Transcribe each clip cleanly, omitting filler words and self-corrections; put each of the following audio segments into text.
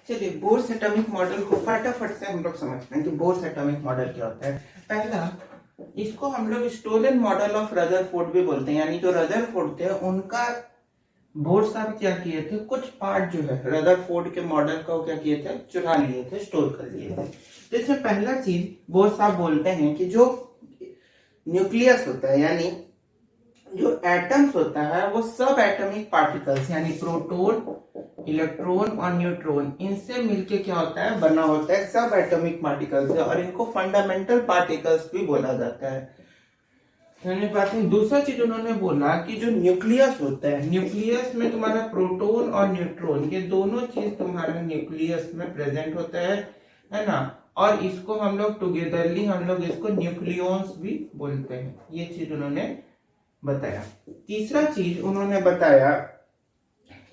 चलिए Bohr's atomic model को फटाफट से हम लोग समझते हैं कि बोर्स एटॉमिक मॉडल क्या होता है। पहला, इसको हम लोग स्टोलन मॉडल ऑफ रदरफोर्ड भी बोलते हैं, यानी जो रदरफोर्ड थे उनका बोर्ड साहब क्या किए थे, कुछ पार्ट जो है रदरफोर्ड के मॉडल का वो क्या किए थे, चुरा लिए थे, स्टोर कर लिए थे। तो इसमें पहला चीज बोर्ड साहब बोलते हैं कि जो न्यूक्लियस होता है यानी जो एटम्स होता है वो सब एटॉमिक पार्टिकल्स यानी प्रोटॉन, इलेक्ट्रॉन और न्यूट्रॉन इनसे मिलके क्या होता है, बना होता है सब एटॉमिक पार्टिकल्स है, और इनको फंडामेंटल पार्टिकल्स भी बोला जाता है। दूसरा चीज उन्होंने बोला कि जो न्यूक्लियस होता है, न्यूक्लियस में तुम्हारा प्रोटॉन और न्यूट्रॉन ये दोनों चीज तुम्हारे न्यूक्लियस में प्रेजेंट होता है ना, और इसको हम लोग टुगेदरली हम लोग इसको न्यूक्लियॉन्स भी बोलते हैं। ये चीज उन्होंने बताया। तीसरा चीज उन्होंने बताया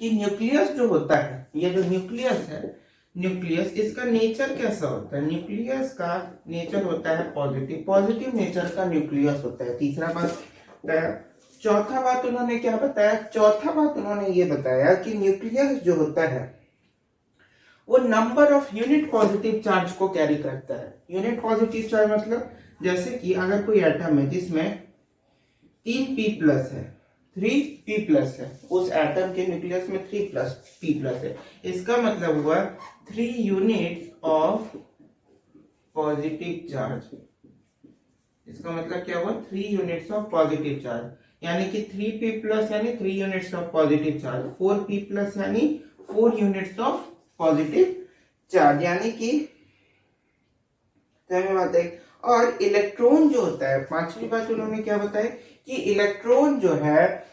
कि न्यूक्लियस जो होता है, ये जो न्यूक्लियस है, न्यूक्लियस इसका नेचर कैसा होता है, न्यूक्लियस का नेचर होता है पॉजिटिव, पॉजिटिव नेचर का न्यूक्लियस होता है। तीसरा बात बताया। चौथा बात उन्होंने क्या बताया, चौथा बात उन्होंने ये बताया कि न्यूक्लियस जो होता है वो number of unit positive charge को कैरी करता है। यूनिट पॉजिटिव चार्ज मतलब जैसे कि अगर कोई एटम है जिसमें 3p+ है, 3p+ है, उस एटम के न्यूक्लियस में 3p+ है, इसका मतलब हुआ 3 यूनिट्स ऑफ पॉजिटिव चार्ज। इसका मतलब क्या हुआ, 3 यूनिट्स ऑफ पॉजिटिव चार्ज, यानी कि 3p+ यानी 3 units of positive charge, 4p+ यानी 4 यूनिट्स ऑफ पॉजिटिव चार्ज, यानी कि बात है। और इलेक्ट्रॉन जो होता है, पांचवी बात उन्होंने क्या बताया कि इलेक्ट्रॉन जो है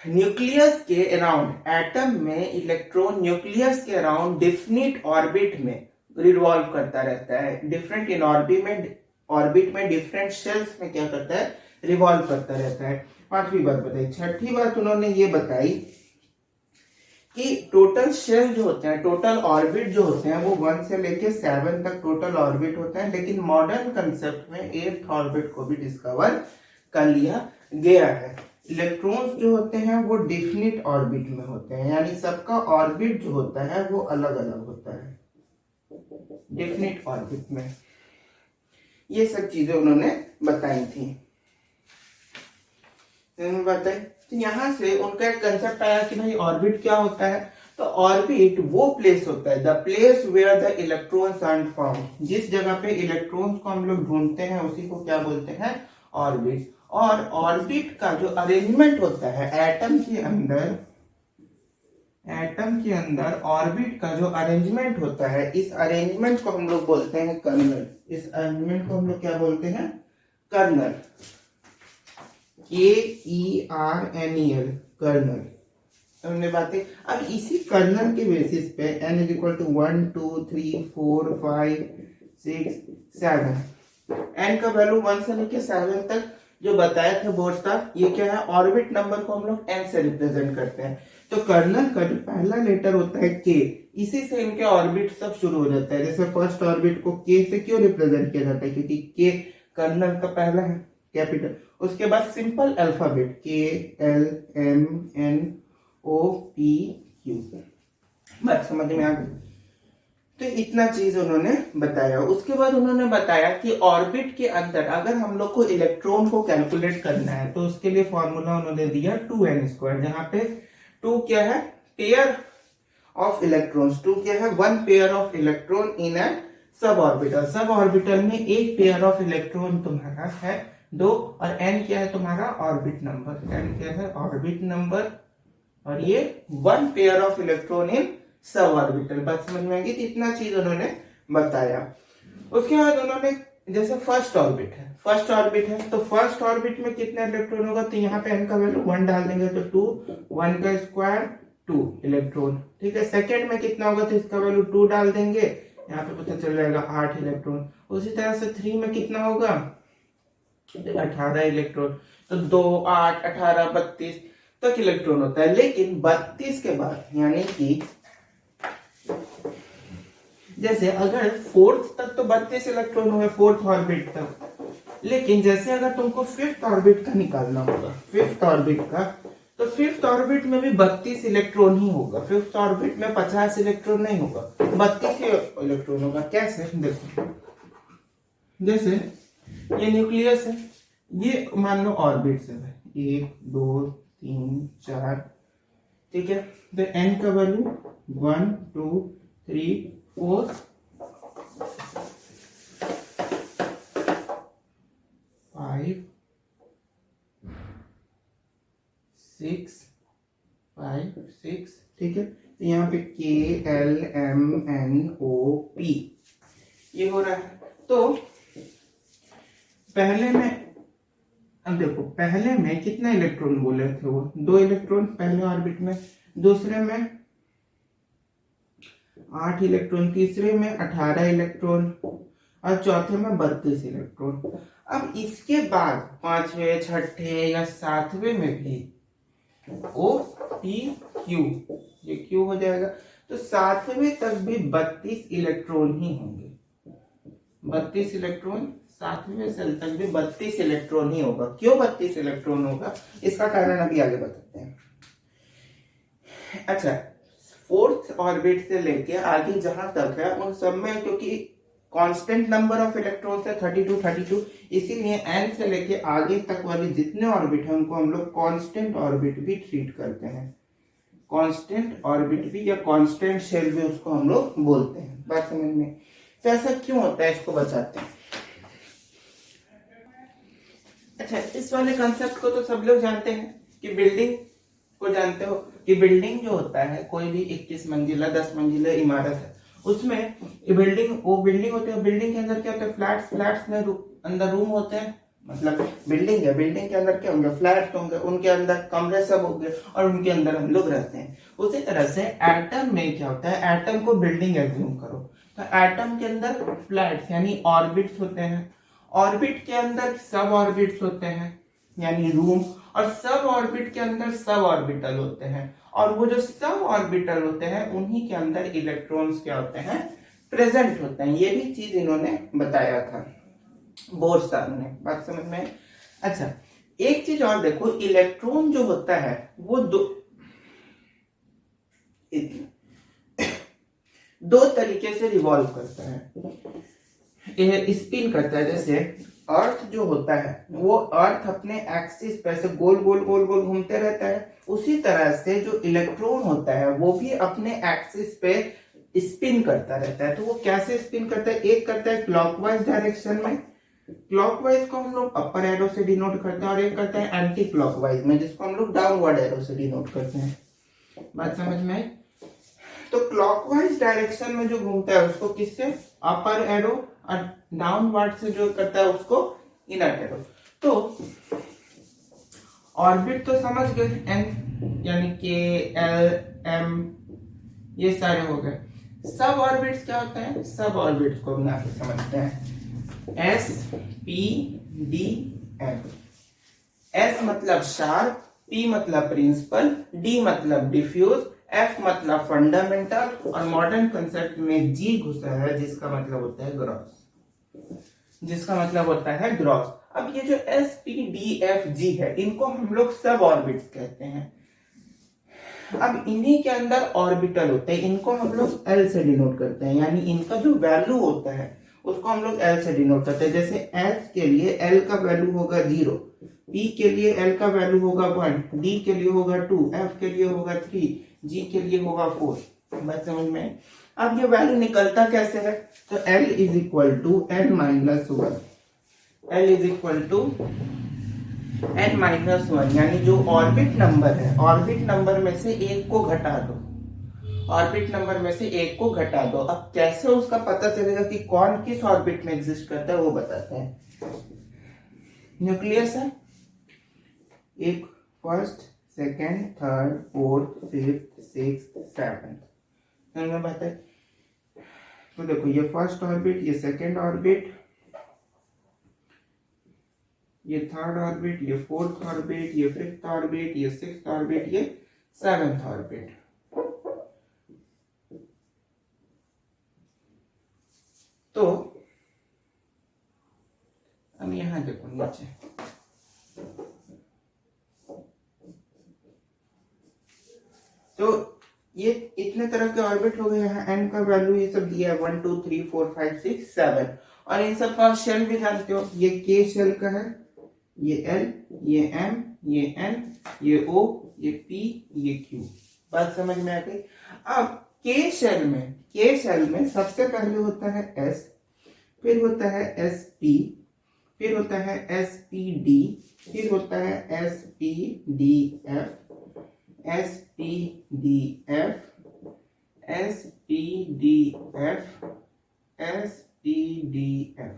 न्यूक्लियस के अराउंड, एटम में इलेक्ट्रॉन न्यूक्लियस के अराउंड डिफिनिट ऑर्बिट में रिवॉल्व करता रहता है, डिफरेंट इन ऑर्बिट में डिफरेंट शेल्स में क्या करता है, रिवॉल्व करता रहता है। पांचवी बात बताई। छठी बात उन्होंने ये बताई कि टोटल शेल जो होते हैं, टोटल ऑर्बिट जो होते हैं वो 1 से लेके 7 तक टोटल ऑर्बिट होते हैं, लेकिन मॉडर्न कंसेप्ट में 8th ऑर्बिट को भी डिस्कवर कर लिया गया है। इलेक्ट्रॉन्स जो होते हैं वो डिफिनिट ऑर्बिट में होते हैं, यानी सबका ऑर्बिट जो होता है वो अलग अलग होता है डिफिनिट ऑर्बिट में। ये सब चीजें उन्होंने बताई थी। बताई तो यहाँ से उनका एक कंसेप्ट आया कि भाई ऑर्बिट क्या होता है। तो ऑर्बिट वो प्लेस होता है, the place where the electrons are found, जिस जगह पे इलेक्ट्रॉन्स को हम लोग ढूंढते हैं उसी को क्या बोलते हैं, ऑर्बिट। और ऑर्बिट का जो अरेंजमेंट होता है एटम के अंदर ऑर्बिट का जो अरेंजमेंट होता है, इस अरेंजमेंट को हम लोग बोलते हैं कर्नल। इस अरेंजमेंट को हम लोग क्या बोलते हैं, कर्नल, KERNEL, कर्नल। हमने बातें अब इसी कर्नल के बेसिस पे n = 1 2 3 4 5 6 7, n का वैल्यू 1 से लेके 7 तक जो बताया था बोर्ड साहब, ये क्या है, ऑर्बिट नंबर को हम लोग n से रिप्रेजेंट करते हैं। तो कर्नल का जो पहला लेटर होता है K, इसी से इनके ऑर्बिट सब शुरू हो जाता है। जैसे फर्स्ट ऑर्बिट को K से क्यों रिप्रेजेंट किया जाता है, क्योंकि K कर्नल का पहला है, कैपिटल। उसके बाद सिंपल अल्फाबेट KLMNOPQ, बात समझ में आ गई। तो इतना चीज उन्होंने बताया। उसके बाद उन्होंने बताया कि ऑर्बिट के अंदर अगर हम लोग को इलेक्ट्रॉन को कैलकुलेट करना है तो उसके लिए फॉर्मूला उन्होंने दिया 2n², जहां पे 2 क्या है, पेयर ऑफ इलेक्ट्रॉन्स, 2 क्या है, 1 pair of electron in A sub orbital. Sub orbital में एक पेयर ऑफ इलेक्ट्रॉन तुम्हारा है 2, और n क्या है तुम्हारा, ऑर्बिट नंबर, n क्या है, ऑर्बिट नंबर, और ये 1 pair of electron in sub orbital. बात समझ में आएगी। इतना चीज उन्होंने बताया। उसके बाद उन्होंने जैसे फर्स्ट ऑर्बिट है तो फर्स्ट ऑर्बिट में कितने इलेक्ट्रॉन होगा, तो यहाँ पे n का वैल्यू 1 डाल देंगे तो 2, 1 का स्क्वायर 2 इलेक्ट्रॉन, ठीक है। सेकंड में कितना होगा, तो इसका वैल्यू 2 डाल देंगे, यहाँ पे पता चल जाएगा 8 इलेक्ट्रॉन। उसी तरह से 3 में कितना होगा, 18 इलेक्ट्रॉन, तो 2 8 18 32 तक इलेक्ट्रॉन होता है। लेकिन 32 के बाद, यानी कि जैसे अगर फोर्थ तक तो 32 इलेक्ट्रॉन हुए, फोर्थ ऑर्बिट तक, लेकिन जैसे अगर तुमको फिफ्थ ऑर्बिट का निकालना होगा, फिफ्थ ऑर्बिट का, तो फिफ्थ ऑर्बिट में भी 32 इलेक्ट्रॉन ही होगा। फिफ्थ ऑर्बिट में 50 इलेक्ट्रॉन नहीं होगा, 32 ही इलेक्ट्रॉन होगा। कैसे? देखो, जैसे ये न्यूक्लियस है, ये मान लो ऑर्बिट है, 1 2 3 4, ठीक है। तो एन का वैल्यू 1 2 3 4 5 6 5 6, ठीक है। तो यहाँ पे K L M N O P ये हो रहा है। तो पहले में, अब देखो, पहले में कितना इलेक्ट्रॉन बोले थे वो? 2 इलेक्ट्रॉन पहले ऑर्बिट में, दूसरे में 8 इलेक्ट्रॉन, तीसरे में 18 इलेक्ट्रॉन और चौथे में 32 इलेक्ट्रॉन। अब इसके बाद पांचवें, छठे या सातवें में भी O P Q, ये Q हो जाएगा। तो सातवें तक भी 32 इलेक्ट्रॉन ही होंगे। 32 इलेक्ट्रॉन, सातवें सेल तक भी 32 इलेक्ट्रॉन ही होगा। क्यों 32 इलेक्ट्रॉन होगा, इसका कारण अभी आगे बताते हैं। अच्छा, फोर्थ ऑर्बिट से लेके आगे जहां तक है उन सब में, क्योंकि कांस्टेंट नंबर ऑफ इलेक्ट्रॉन्स है 32, इसीलिए n से लेके आगे तक वाले जितने ऑर्बिट हैं उनको हम लोग कांस्टेंट ऑर्बिट भी ट्रीट करते हैं। कांस्टेंट ऑर्बिट भी या कांस्टेंट शेल भी उसको हम लोग बोलते हैं। बात समझ में? तो ऐसा क्यों होता है, इसको बताते हैं। अच्छा, इस वाले कंसेप्ट को तो सब लोग जानते हैं कि बिल्डिंग को जानते हो कि बिल्डिंग जो होता है, कोई भी 21 मंजिला 10 मंजिला इमारत है, उसमें बिल्डिंग, वो बिल्डिंग होती है। बिल्डिंग के अंदर क्या होता है? फ्लैट्स में अंदर रूम होते हैं। मतलब बिल्डिंग है, बिल्डिंग के अंदर क्या होंगे? फ्लैट्स होंगे, उनके अंदर कमरे सब होंगे और उनके अंदर हम लोग रहते हैं। उसी तरह से एटम में क्या होता है? एटम को बिल्डिंग एज्यूम करो, तो एटम के अंदर फ्लैट्स यानी ऑर्बिट्स होते हैं। ऑर्बिट के अंदर सब ऑर्बिट्स होते हैं यानी रूम, और सब ऑर्बिट के अंदर सब ऑर्बिटल होते हैं। और वो जो सब ऑर्बिटल होते हैं उन्हीं के अंदर इलेक्ट्रॉन्स क्या होते हैं? प्रेजेंट होते हैं। ये भी चीज इन्होंने बताया था, बोर साहब ने। बात समझ में? अच्छा, एक चीज और देखो, इलेक्ट्रॉन जो होता है वो दो तरीके से रिवॉल्व करता है, स्पिन करता है। जैसे अर्थ जो होता है वो अर्थ अपने एक्सिस पे से गोल गोल गोल गोल घूमते रहता है, उसी तरह से जो इलेक्ट्रॉन होता है वो भी अपने एक्सिस पे स्पिन करता रहता है। तो वो कैसे स्पिन करता है? एक करता है क्लॉकवाइज डायरेक्शन में, क्लॉकवाइज को हम लोग अपर एरो से डिनोट करते हैं, और एक करता है एंटी क्लॉकवाइज में, जिसको हम लोग डाउनवर्ड एरो से डिनोट करते हैं। बात समझ में आई? तो क्लॉकवाइज डायरेक्शन में जो घूमता है उसको किससे? अपर एरो, और डाउनवर्ड से जो करता है उसको इनर एरो। तो ऑर्बिट तो समझ गए, एन यानी के एल एम ये सारे हो गए। सब ऑर्बिट्स क्या होते हैं? सब ऑर्बिट्स को हम आगे समझते हैं। S P D F. S मतलब शार्प, पी मतलब प्रिंसिपल, डी मतलब डिफ्यूज, एफ मतलब फंडामेंटल, और मॉडर्न कंसेप्ट में जी घुसा है जिसका मतलब होता है ग्रॉस, जिसका मतलब होता है ग्रॉस। अब ये जो S P D F G है, इनको हम लोग सब ऑर्बिट्स कहते हैं। अब इन्हीं के अंदर ऑर्बिटल होते हैं, इनको हम लोग एल से डिनोट करते हैं, यानी इनका जो वैल्यू होता है उसको हम लोग एल से डिनोट करते हैं। जैसे एस के लिए एल का वैल्यू होगा 0, पी के लिए एल का वैल्यू होगा 1, डी के लिए होगा 2, एफ के लिए होगा 3, जी के लिए होगा 4। बात समझ में? अब ये वैल्यू निकलता कैसे है? तो l is equal to n minus 1, l is equal to n-1, यानी जो ऑर्बिट नंबर है, ऑर्बिट नंबर में से एक को घटा दो, ऑर्बिट नंबर में से एक को घटा दो। अब कैसे उसका पता चलेगा कि कौन किस ऑर्बिट में एग्जिस्ट करता है वो बताते हैं। न्यूक्लियस है, एक first, second, third, fourth, fifth, sixth, seventh में बताए। तो देखो, ये फर्स्ट ऑर्बिट, ये सेकंड ऑर्बिट, ये थर्ड ऑर्बिट, ये फोर्थ ऑर्बिट, ये फिफ्थ ऑर्बिट, ये सिक्स्थ ऑर्बिट, ये सेवंथ ऑर्बिट। तो अब यहां देखो नीचे, कितने तरह के ऑर्बिट हो गए यहाँ, n का वैल्यू ये सब दिया है 1 2 3 4 5 6 7, और इन सब का शेल भी जानते हो, ये k शेल का है, ये l, ये m, ये n, ये o, ये p, ये q। बात समझ में आ गई। अब k शेल में सबसे पहले होता है s, फिर होता है sp, फिर होता है spd, फिर होता है spdf, spdf, spdf, spdf।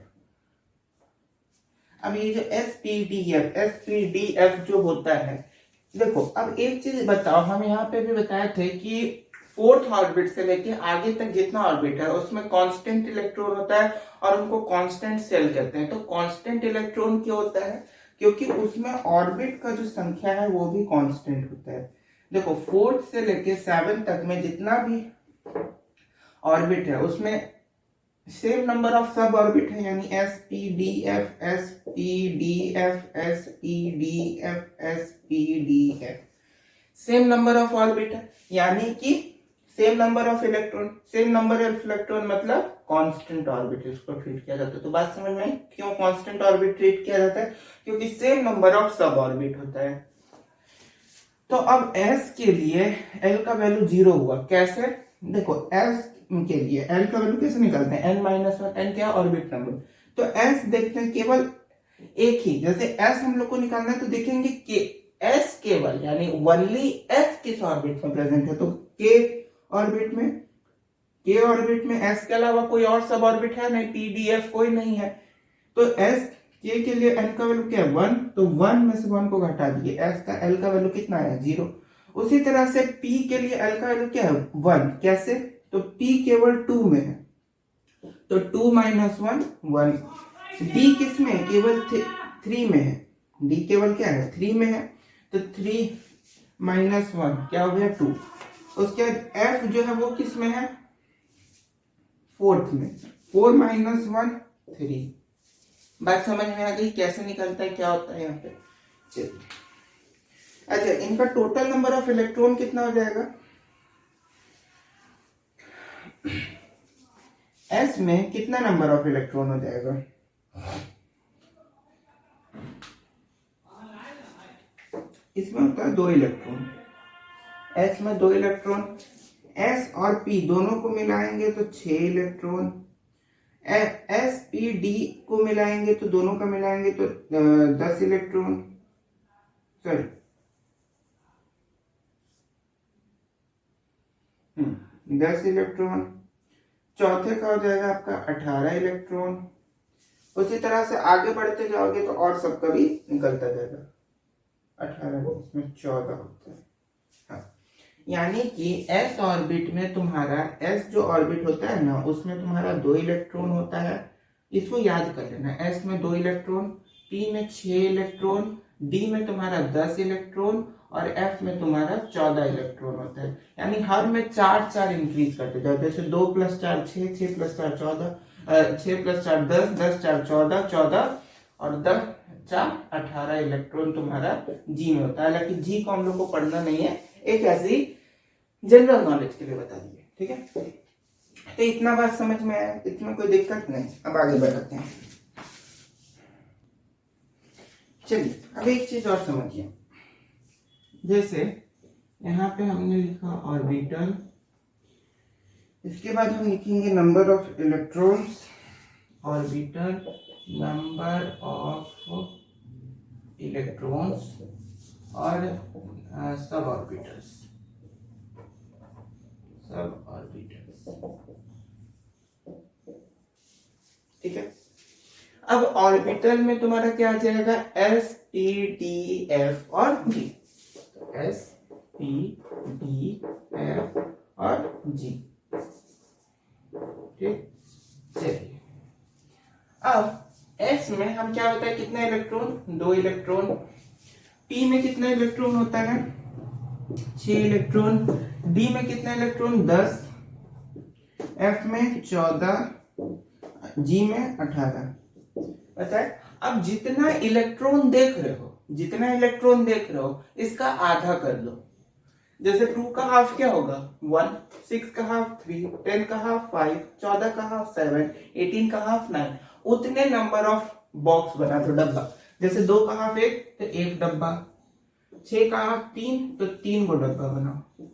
अब ये जो spdf जो होता है, देखो अब एक चीज बताओ, हम यहाँ पे भी बताए थे कि फोर्थ ऑर्बिट से लेके आगे तक जितना ऑर्बिट है उसमें कांस्टेंट इलेक्ट्रॉन होता है और उनको कांस्टेंट सेल कहते हैं। तो कांस्टेंट इलेक्ट्रॉन क्यों होता है? क्योंकि उसमें ऑर्बिट का जो संख्या है वो भी कांस्टेंट होता है। देखो फोर्थ से लेके 7 तक में जितना भी ऑर्बिट है उसमें सेम नंबर ऑफ सब ऑर्बिट है, यानी spdf, spdf, spdf, spdf, same number of orbit है, यानी कि same number of electron. Same number of electron मतलब कांस्टेंट ऑर्बिट इसको ट्रीट किया जाता है। तो बात समझ में आई क्यों कांस्टेंट ऑर्बिट ट्रीट किया जाता है? क्योंकि सेम नंबर ऑफ सब ऑर्बिट होता है। तो अब s के लिए l का वैल्यू 0 हुआ, कैसे? देखो s के लिए l का वैल्यू कैसे निकालते हैं, n-1, n क्या ऑर्बिट नंबर, तो s देखते हैं केवल एक ही, जैसे s हम लोग को निकालना है तो देखेंगे कि s केवल यानी ओनली s किस ऑर्बिट में प्रेजेंट है, तो k ऑर्बिट में s के अलावा कोई और सब ऑर्बिट है नहीं, pdf कोई नहीं है। तो s k के लिए n का वैल्यू क्या है 1, तो 1 में से 1 को घटा दिए, s का l का वैल्यू कितना है 0। उसी तरह से p के लिए l का वैल्यू क्या है 1, कैसे? तो p केवल 2 में है, तो 2 - 1 1। d किस में? केवल 3 में है, d केवल क्या है 3 में है, तो 3 - 1 क्या हो गया 2। उसके बाद f जो है वो किस में है, फोर्थ में, 4 - 1 3। बात समझ में आ गई कैसे निकलता है, क्या होता है यहाँ पे? चलिए, अच्छा इनका टोटल नंबर ऑफ इलेक्ट्रॉन कितना हो जाएगा? s में कितना नंबर ऑफ इलेक्ट्रॉन हो जाएगा? इसमें होता है 2 इलेक्ट्रॉन, s में 2 इलेक्ट्रॉन, s और p दोनों को मिलाएंगे तो 6 इलेक्ट्रॉन, s p d को मिलाएंगे तो दोनों का मिलाएंगे तो 10 इलेक्ट्रॉन, सॉरी 10 इलेक्ट्रॉन, चौथे का हो जाएगा आपका 18 इलेक्ट्रॉन। उसी तरह से आगे बढ़ते जाओगे तो और सबका भी निकलता जाएगा, 18 इसमें 14 होता है। हाँ, यानी कि s ऑर्बिट में तुम्हारा s जो ऑर्बिट होता है ना उसमें तुम्हारा 2 इलेक्ट्रॉन होता है, इसको याद कर लेना। s में 2 इलेक्ट्रॉन, p में 6 इलेक्ट्रॉन, d में तुम्हारा 10 इलेक्ट्रॉन और f में तुम्हारा 14 इलेक्ट्रॉन होता है। यानी हर में 4 इंक्रीज करते जाओ, जैसे 2 + 4 6, 6 + 4 14, 6 + 4 10, 10 + 4 14, 14 और 10 + 4 18 इलेक्ट्रॉन तुम्हारा g में होता है। हालांकि g को हम लोग को पढ़ना नहीं है, एक ऐसी जनरल नॉलेज के लिए बता दिए, ठीक है। तो इतना बात समझ में आया, इसमें कोई दिक्कत नहीं। अब आगे बढ़ते हैं। चलिए अब एक चीज और समझिए, जैसे यहाँ पे हमने लिखा ऑर्बिटल, इसके बाद हम लिखेंगे number of electrons, orbital number of electrons और सब ऑर्बिटल्स, ठीक है। अब ऑर्बिटल में तुम्हारा क्या आ जाएगा, s p d f और g, s p d f और g, ठीक। चलिए अब s में हम क्या होता है, कितना इलेक्ट्रॉन, 2 इलेक्ट्रॉन, p में कितना इलेक्ट्रॉन होता है 6 इलेक्ट्रॉन, d में कितना इलेक्ट्रॉन 10, f में 14, g में 18। पता है? अब जितना इलेक्ट्रॉन देख रहे हो इसका आधा कर लो, जैसे 2 का हाफ क्या होगा 1, 6 का हाफ 3, 10 का हाफ 5, 14 का हाफ 7, 18 का हाफ 9। उतने नंबर ऑफ बॉक्स बना दो, डब्बा। जैसे 2 का हाफ 1 तो 1 डब्बा, 6 का हाफ 3 तो 3 गो डब्बा बनाओ।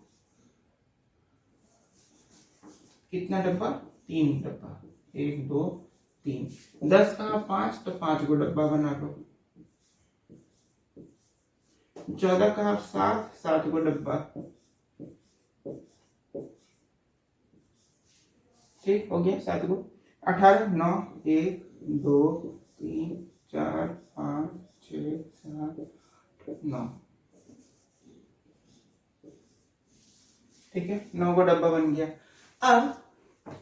कितना डब्बा 3 डब्बा, 1 2 3। 10 का हाफ 5 तो 5 गो डब्बा बना लो। 14 का हाफ 7, 7 गो डब्बा। ठीक हो गया 7 गो। 18 9 1 2 3 4 5 6 7 9। ठीक है 9 गो डब्बा बन गया। अब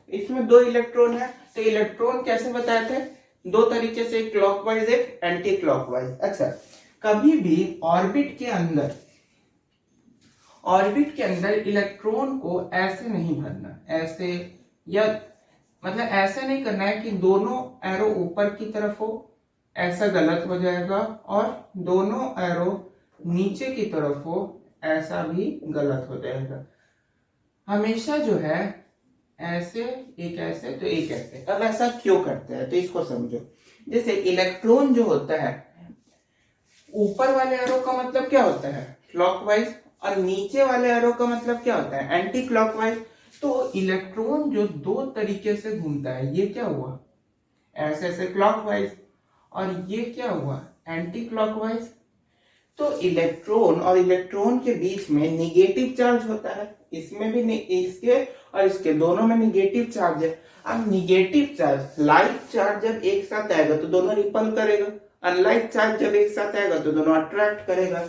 इसमें 2 इलेक्ट्रॉन है, तो इलेक्ट्रॉन कैसे बताए थे, 2 तरीके से, एक क्लॉकवाइज एक एंटी क्लॉकवाइज। अच्छा, कभी भी ऑर्बिट के अंदर इलेक्ट्रॉन को ऐसे नहीं भरना, ऐसे, या मतलब ऐसे नहीं करना है कि दोनों एरो ऊपर की तरफ हो, ऐसा गलत हो जाएगा, और दोनों एरो नीचे की तरफ हो, ऐसा भी गलत हो जाएगा। हमेशा जो है ऐसे, एक ऐसे तो एक ऐसे। अब ऐसा क्यों करते हैं तो इसको समझो। जैसे इलेक्ट्रॉन जो होता है, ऊपर वाले एरो का मतलब क्या होता है क्लॉकवाइज, और नीचे वाले एरो का मतलब क्या होता है एंटी क्लॉकवाइज। तो इलेक्ट्रॉन जो 2 तरीके से घूमता है, ये क्या हुआ ऐसे ऐसे क्लॉकवाइज, और ये क्या हुआ एंटी क्लॉकवाइज। तो इलेक्ट्रॉन और इलेक्ट्रॉन के बीच में निगेटिव चार्ज होता है, इसमें भी, इसके और इसके दोनों में निगेटिव चार्ज है। अब निगेटिव चार्ज, लाइक चार्ज जब एक साथ आएगा तो दोनों रिपल करेगा, अनलाइक चार्ज जब एक साथ आएगा तो दोनों अट्रैक्ट करेगा।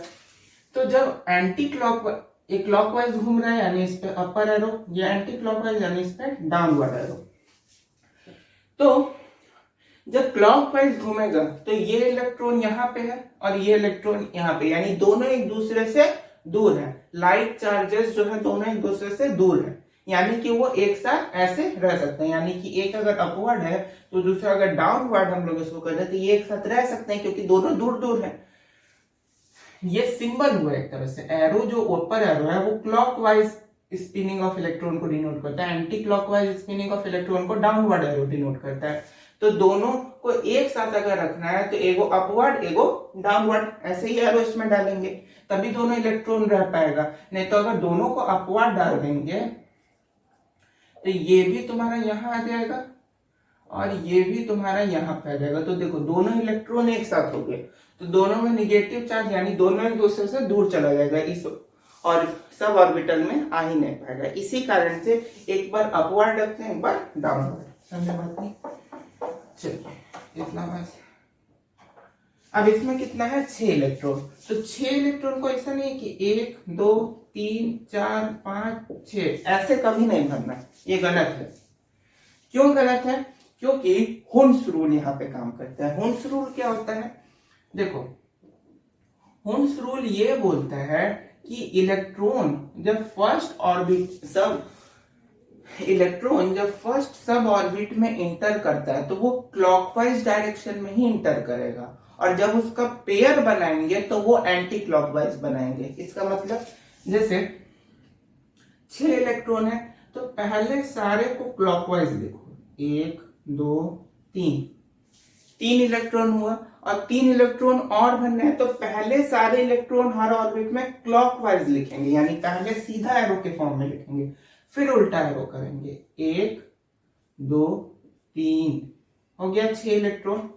तो जब एंटी क्लॉकवाइज, क्लॉकवाइज घूम रहा है यानी इस पे अपर एरो, या एंटी क्लॉकवाइज यानी इस पे डाउनवर्ड एरो। तो जब क्लॉकवाइज घूमेगा तो ये इलेक्ट्रॉन यहाँ पे है और ये इलेक्ट्रॉन यहाँ पे, यानी दोनों एक दूसरे से दूर है। लाइट चार्जेस जो है दोनों एक दूसरे से दूर है, यानी कि वो एक साथ ऐसे रह सकते हैं। यानी कि एक अगर अपवर्ड है तो दूसरा अगर डाउनवर्ड हम लोग इसको कर दे तो ये एक साथ रह सकते हैं, क्योंकि दोनों दूर दूर है। ये सिंबल हुआ एक तरह से, एरो जो ऊपर एरो है वो क्लॉकवाइज स्पिनिंग ऑफ इलेक्ट्रॉन को डिनोट करता है, anti clockwise spinning of electron को डाउनवर्ड एरो डिनोट करता है। तो दोनों को एक साथ अगर रखना है तो एगो अपवर्ड एगो डाउनवर्ड, ऐसे ही एरो इसमें डालेंगे तभी दोनों इलेक्ट्रॉन रह पाएगा। नहीं तो अगर दोनों को अपवर्ड डाल देंगे तो ये भी तुम्हारा यहाँ आ जाएगा और ये भी तुम्हारा यहाँ पे आ जाएगा। तो देखो दोनों इलेक्ट्रॉन एक साथ हो गए तो दोनों में निगेटिव चार्ज, यानी दोनों एक दूसरे से दूर चला जाएगा, इस और सब ऑर्बिटल में आ ही नहीं पाएगा। इसी कारण से एक बार अपवर्ड रखते हैं, एक बार डाउनवर्ड। समझे बात नहीं? चलिए इतना बस। अब इसमें कितना है 6 इलेक्ट्रॉन। तो 6 इलेक्ट्रॉन को ऐसा नहीं कि 1 2 3 4 5 6 ऐसे कभी नहीं भरना, ये गलत है। क्यों गलत है? क्योंकि हुन्स रूल यहाँ पे काम करता है। हुन्स रूल क्या होता है? देखो हुन्स रूल ये बोलता है कि इलेक्ट्रॉन जब फर्स्ट सब ऑर्बिट में इंटर करता है तो वो क्लॉकवाइज डायरेक्शन में ही इंटर करेगा, और जब उसका पेयर बनाएंगे तो वो एंटी क्लॉकवाइज बनाएंगे। इसका मतलब जैसे 6 इलेक्ट्रॉन है तो पहले सारे को क्लॉकवाइज लिखो, 1 2 3 इलेक्ट्रॉन हुआ, और 3 इलेक्ट्रॉन और भरने हैं तो पहले सारे इलेक्ट्रॉन हर ऑर्बिट में क्लॉकवाइज लिखेंगे, यानी पहले सीधा एरो के फॉर्म में लिखेंगे, फिर उल्टा एरो करेंगे। 1 2 3 हो गया 6 इलेक्ट्रॉन।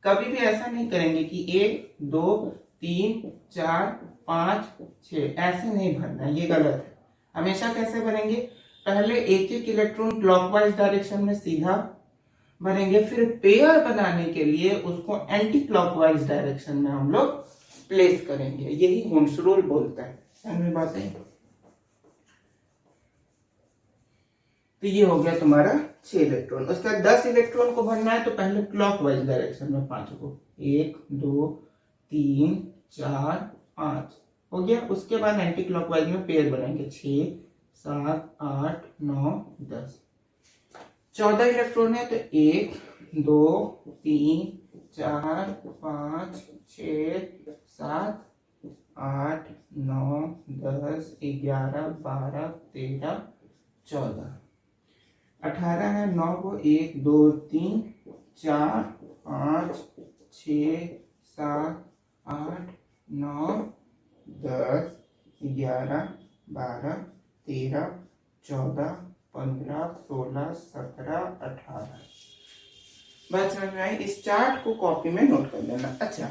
कभी भी ऐसा नहीं करेंगे कि 1 2 3 4 5 6 ऐसे नहीं भरना, ये गलत है। हमेशा कैसे भरेंगे? पहले एक एक इलेक्ट्रॉन क्लॉकवाइज डायरेक्शन में सीधा भरेंगे, फिर पेयर बनाने के लिए उसको एंटी क्लॉकवाइज डायरेक्शन में हम लोग प्लेस करेंगे। यही हुन्स रूल बोलता है। समझ बात है? तो ये हो गया तुम्हारा 6 इलेक्ट्रॉन। उसके बाद 10 इलेक्ट्रॉन को भरना है तो पहले क्लॉकवाइज डायरेक्शन में 5 को, 1 2 3 4 5 हो गया। उसके बाद एंटी क्लॉकवाइज में पेयर बनाएंगे, 6 7 8 9 10। 14 इलेक्ट्रॉन है तो 1 2 3 4 5 6 7 8 9 10 11 12 13 14 18 है, 9 को 1 2 3 4 5 6 7 8 9 10 11 12 13 14 15 16 17 18। बात समझ में आई? इस चार्ट को कॉपी में नोट कर लेना। अच्छा,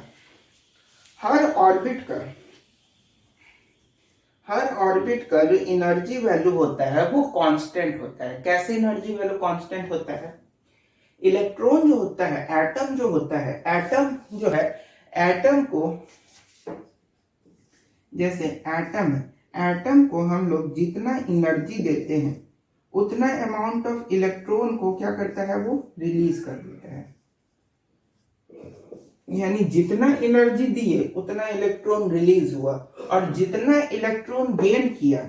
हर ऑर्बिट का जो एनर्जी वैल्यू होता है वो कांस्टेंट होता है। कैसे एनर्जी वैल्यू कांस्टेंट होता है? इलेक्ट्रॉन जो होता है, एटम जो होता है, एटम को, जैसे एटम को हम लोग जितना एनर्जी देते हैं उतना अमाउंट ऑफ इलेक्ट्रॉन को क्या करता है, वो रिलीज कर देता है। यानी जितना एनर्जी दिए उतना इलेक्ट्रॉन रिलीज हुआ, और जितना इलेक्ट्रॉन गेन किया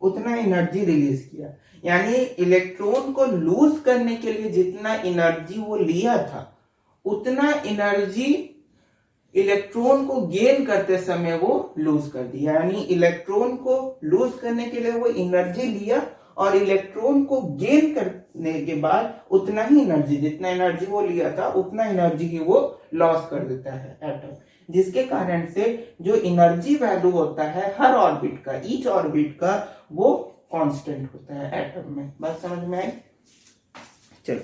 उतना एनर्जी रिलीज किया। यानी इलेक्ट्रॉन को लूज करने के लिए जितना एनर्जी वो लिया था उतना एनर्जी इलेक्ट्रॉन को गेन करते समय वो लूज कर दिया। यानी इलेक्ट्रॉन को लूज करने के लिए वो एनर्जी लिया, और इलेक्ट्रॉन को गेन करने के बाद उतना ही एनर्जी, जितना एनर्जी वो लिया था उतना एनर्जी ही वो लॉस कर देता है एटम। जिसके कारण से जो एनर्जी वैल्यू होता है हर ऑर्बिट का, ईच ऑर्बिट का, वो कांस्टेंट होता है एटम में। बात समझ में आई? चलो